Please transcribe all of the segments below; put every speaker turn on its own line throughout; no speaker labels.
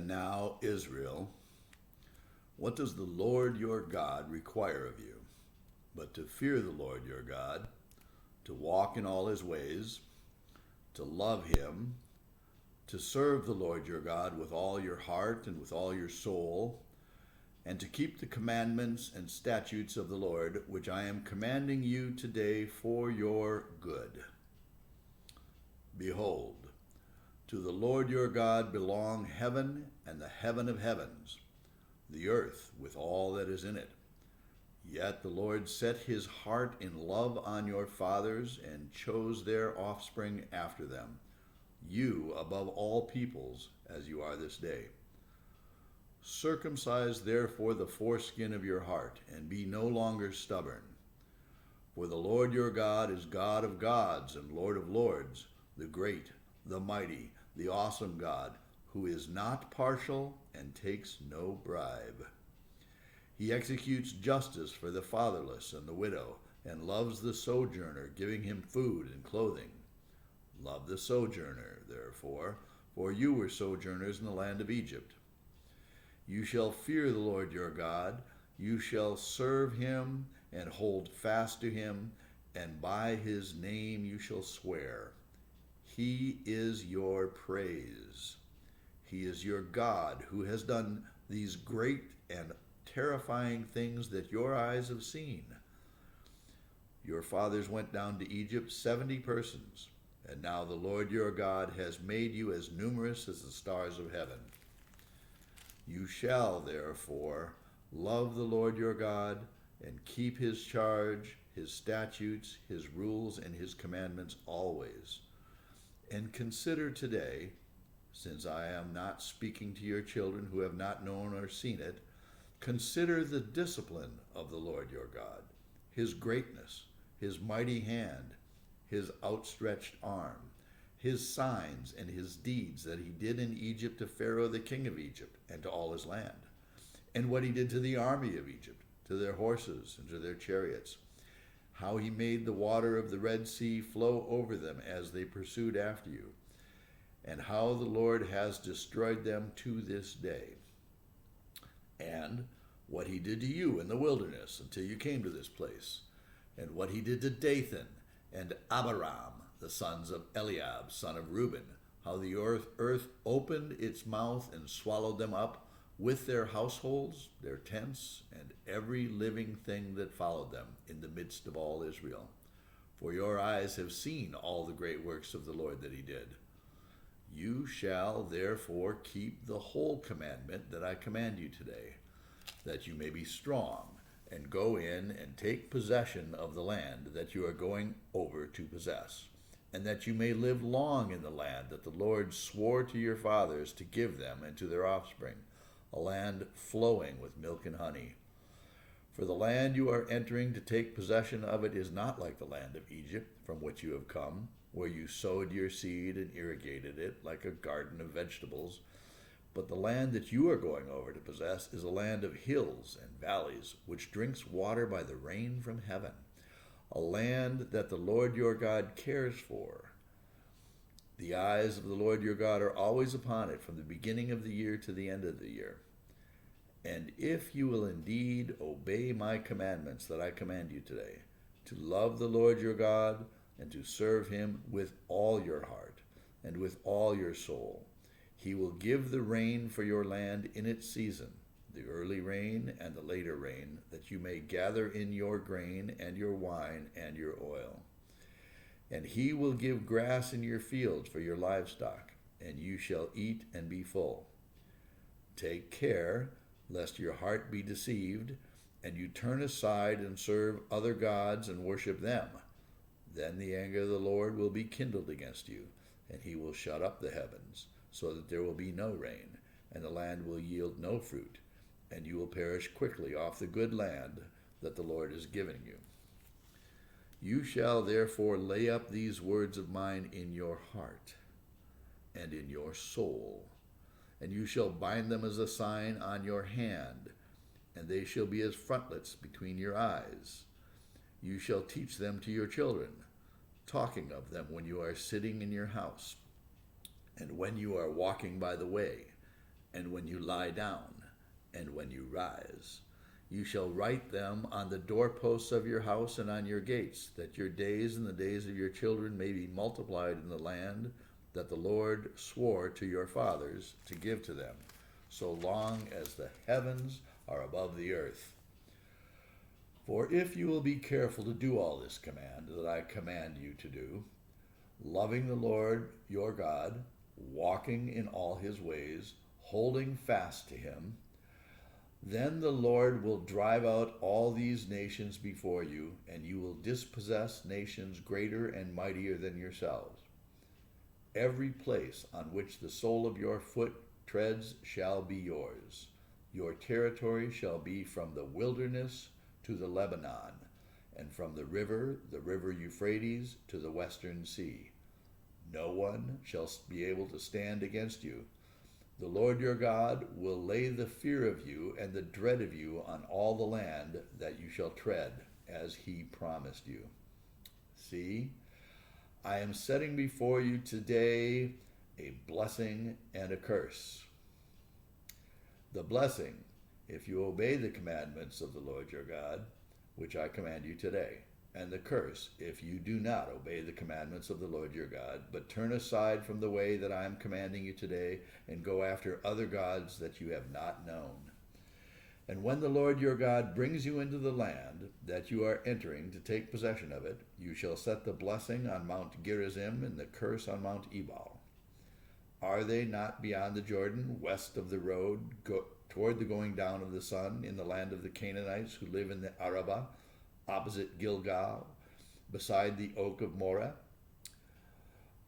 And now, Israel, what does the Lord your God require of you? But to fear the Lord your God, to walk in all his ways, to love him, to serve the Lord your God with all your heart and with all your soul, and to keep the commandments and statutes of the Lord, which I am commanding you today for your good. Behold, to the Lord your God belong heaven and the heaven of heavens, the earth with all that is in it. Yet the Lord set his heart in love on your fathers and chose their offspring after them, you above all peoples, as you are this day. Circumcise therefore the foreskin of your heart, and be no longer stubborn. For the Lord your God is God of gods and Lord of lords, the great, the mighty, the awesome God, who is not partial and takes no bribe. He executes justice for the fatherless and the widow, and loves the sojourner, giving him food and clothing. Love the sojourner, therefore, for you were sojourners in the land of Egypt. You shall fear the Lord your God, you shall serve him and hold fast to him, and by his name you shall swear. He is your praise. He is your God, who has done these great and terrifying things that your eyes have seen. Your fathers went down to Egypt 70 persons, and now the Lord your God has made you as numerous as the stars of heaven. You shall, therefore, love the Lord your God, and keep his charge, his statutes, his rules, and his commandments always. And consider today, since I am not speaking to your children who have not known or seen it, consider the discipline of the Lord your God, his greatness, his mighty hand, his outstretched arm, his signs and his deeds that he did in Egypt to Pharaoh the king of Egypt and to all his land, and what he did to the army of Egypt, to their horses and to their chariots, how he made the water of the Red Sea flow over them as they pursued after you, and how the Lord has destroyed them to this day, and what he did to you in the wilderness until you came to this place, and what he did to Dathan and Abiram, the sons of Eliab, son of Reuben, how the earth opened its mouth and swallowed them up with their households, their tents, and every living thing that followed them in the midst of all Israel. For your eyes have seen all the great works of the Lord that he did. You shall therefore keep the whole commandment that I command you today, that you may be strong, and go in and take possession of the land that you are going over to possess, and that you may live long in the land that the Lord swore to your fathers to give them and to their offspring, a land flowing with milk and honey. For the land you are entering to take possession of it is not like the land of Egypt, from which you have come, where you sowed your seed and irrigated it like a garden of vegetables. But the land that you are going over to possess is a land of hills and valleys, which drinks water by the rain from heaven, a land that the Lord your God cares for. The eyes of the Lord your God are always upon it, from the beginning of the year to the end of the year. And if you will indeed obey my commandments that I command you today, to love the Lord your God, and to serve him with all your heart and with all your soul, he will give the rain for your land in its season, the early rain and the later rain, that you may gather in your grain and your wine and your oil. And he will give grass in your fields for your livestock, and you shall eat and be full. Take care lest your heart be deceived, and you turn aside and serve other gods and worship them. Then the anger of the Lord will be kindled against you, and he will shut up the heavens, so that there will be no rain, and the land will yield no fruit, and you will perish quickly off the good land that the Lord is giving you. You shall therefore lay up these words of mine in your heart and in your soul, and you shall bind them as a sign on your hand, and they shall be as frontlets between your eyes. You shall teach them to your children, talking of them when you are sitting in your house, and when you are walking by the way, and when you lie down, and when you rise. You shall write them on the doorposts of your house and on your gates, that your days and the days of your children may be multiplied in the land that the Lord swore to your fathers to give to them, so long as the heavens are above the earth. For if you will be careful to do all this command that I command you to do, loving the Lord your God, walking in all his ways, holding fast to him, then the Lord will drive out all these nations before you, and you will dispossess nations greater and mightier than yourselves. Every place on which the sole of your foot treads shall be yours. Your territory shall be from the wilderness to the Lebanon, and from the river Euphrates, to the western sea. No one shall be able to stand against you. The Lord your God will lay the fear of you and the dread of you on all the land that you shall tread, as he promised you. See, I am setting before you today a blessing and a curse. The blessing, if you obey the commandments of the Lord your God, which I command you today, and the curse, if you do not obey the commandments of the Lord your God, but turn aside from the way that I am commanding you today, and go after other gods that you have not known. And when the Lord your God brings you into the land that you are entering to take possession of it, you shall set the blessing on Mount Gerizim and the curse on Mount Ebal. Are they not beyond the Jordan, west of the road, toward the going down of the sun, in the land of the Canaanites who live in the Arabah, opposite Gilgal, beside the oak of Moreh?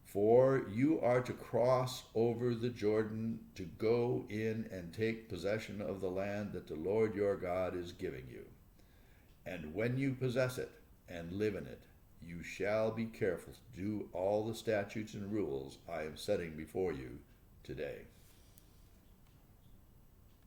For you are to cross over the Jordan to go in and take possession of the land that the Lord your God is giving you. And when you possess it and live in it, you shall be careful to do all the statutes and rules I am setting before you today.